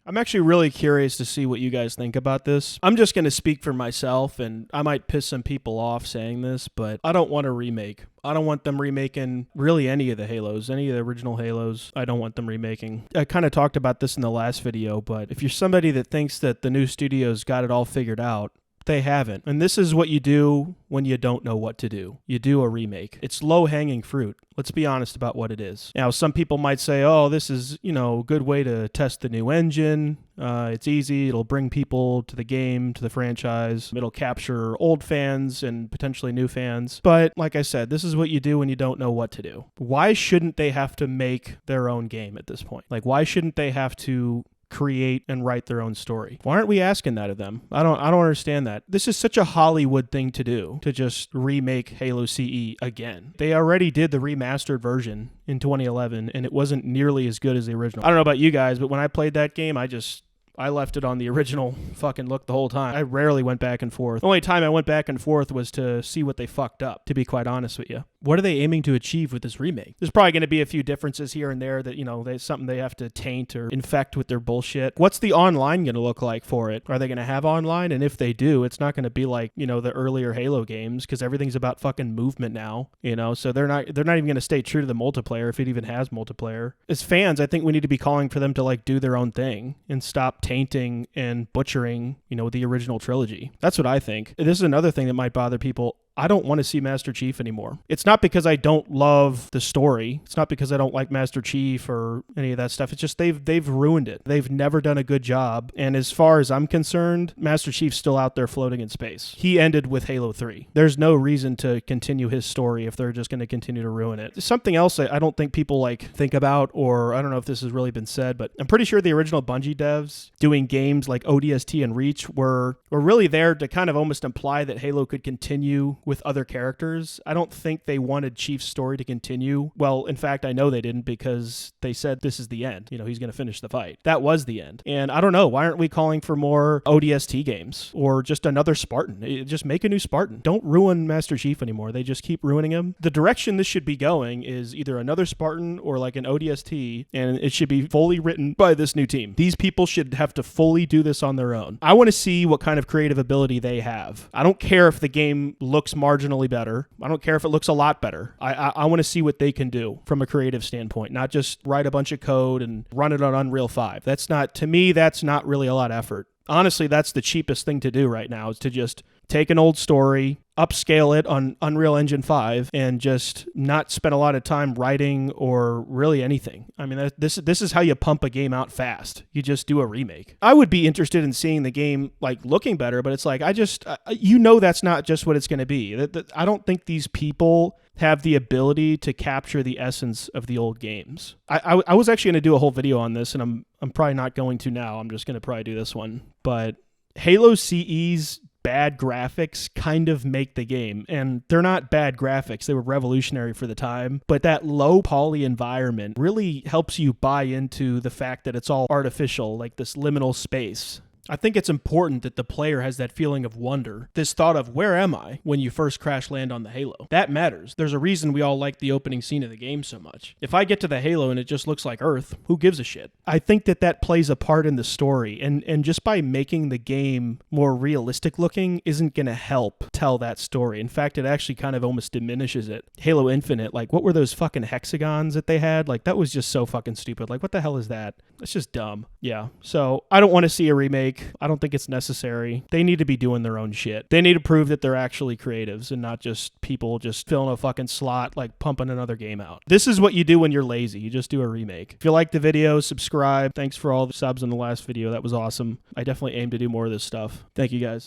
I'm actually really curious to see what you guys think about this. I'm just going to speak for myself, and I might piss some people off saying this, but I don't want a remake. I don't want them remaking really any of the Halos, any of the original Halos. I don't want them remaking. I kind of talked about this in the last video, but if you're somebody that thinks that the new studios got it all figured out, they haven't. And this is what you do when you don't know what to do. You do a remake. It's low-hanging fruit. Let's be honest about what it is. Now, some people might say, oh, this is, a good way to test the new engine. It's easy. It'll bring people to the game, to the franchise. It'll capture old fans and potentially new fans. But like I said, this is what you do when you don't know what to do. Why shouldn't they have to make their own game at this point? Like, why shouldn't they have to create and write their own story? Why aren't we asking that of them? I don't understand that. This is such a Hollywood thing to do, to just remake Halo CE again. They already did the remastered version in 2011, and it wasn't nearly as good as the original. I don't know about you guys, but when I played that game, I left it on the original fucking look the whole time. I rarely went back and forth. The only time I went back and forth was to see what they fucked up, to be quite honest with you. What are they aiming to achieve with this remake? There's probably going to be a few differences here and there that, there's something they have to taint or infect with their bullshit. What's the online going to look like for it? Are they going to have online? And if they do, it's not going to be like, the earlier Halo games, because everything's about fucking movement now, so they're not even going to stay true to the multiplayer if it even has multiplayer. As fans, I think we need to be calling for them to do their own thing and stop tainting and butchering, the original trilogy. That's what I think. This is another thing that might bother people. I don't want to see Master Chief anymore. It's not because I don't love the story. It's not because I don't like Master Chief or any of that stuff. It's just they've ruined it. They've never done a good job. And as far as I'm concerned, Master Chief's still out there floating in space. He ended with Halo 3. There's no reason to continue his story if they're just going to continue to ruin it. Something else I don't think people think about, or I don't know if this has really been said, but I'm pretty sure the original Bungie devs doing games like ODST and Reach were really there to kind of almost imply that Halo could continue with other characters. I don't think they wanted Chief's story to continue. Well, in fact, I know they didn't, because they said this is the end. He's going to finish the fight. That was the end. And I don't know, why aren't we calling for more ODST games or just another Spartan? Just make a new Spartan. Don't ruin Master Chief anymore. They just keep ruining him. The direction this should be going is either another Spartan or like an ODST, and it should be fully written by this new team. These people should have to fully do this on their own. I want to see what kind of creative ability they have. I don't care if the game looks marginally better. I don't care if it looks a lot better. I want to see what they can do from a creative standpoint, not just write a bunch of code and run it on Unreal 5. To me, that's not really a lot of effort. Honestly, that's the cheapest thing to do right now, is to just take an old story, upscale it on Unreal Engine 5, and just not spend a lot of time writing or really anything. I mean, this is how you pump a game out fast. You just do a remake. I would be interested in seeing the game looking better, but it's that's not just what it's going to be. I don't think these people have the ability to capture the essence of the old games. I was actually going to do a whole video on this, and I'm probably not going to now. I'm just going to probably do this one. But Halo CE's bad graphics kind of make the game, and they're not bad graphics. They were revolutionary for the time, but that low poly environment really helps you buy into the fact that it's all artificial, like this liminal space. I think it's important that the player has that feeling of wonder, this thought of, where am I, when you first crash land on the Halo. That matters. There's a reason we all like the opening scene of the game so much. If I get to the Halo and it just looks like Earth, who gives a shit? I think that plays a part in the story, and just by making the game more realistic looking isn't going to help tell that story. In fact, it actually kind of almost diminishes it. Halo Infinite, what were those fucking hexagons that they had? That was just so fucking stupid. What the hell is that? It's just dumb. Yeah, so I don't want to see a remake. I don't think it's necessary. They need to be doing their own shit. They need to prove that they're actually creatives and not just people just filling a fucking slot, pumping another game out. This is what you do when you're lazy. You just do a remake. If you like the video, subscribe. Thanks for all the subs in the last video. That was awesome. I definitely aim to do more of this stuff. Thank you guys.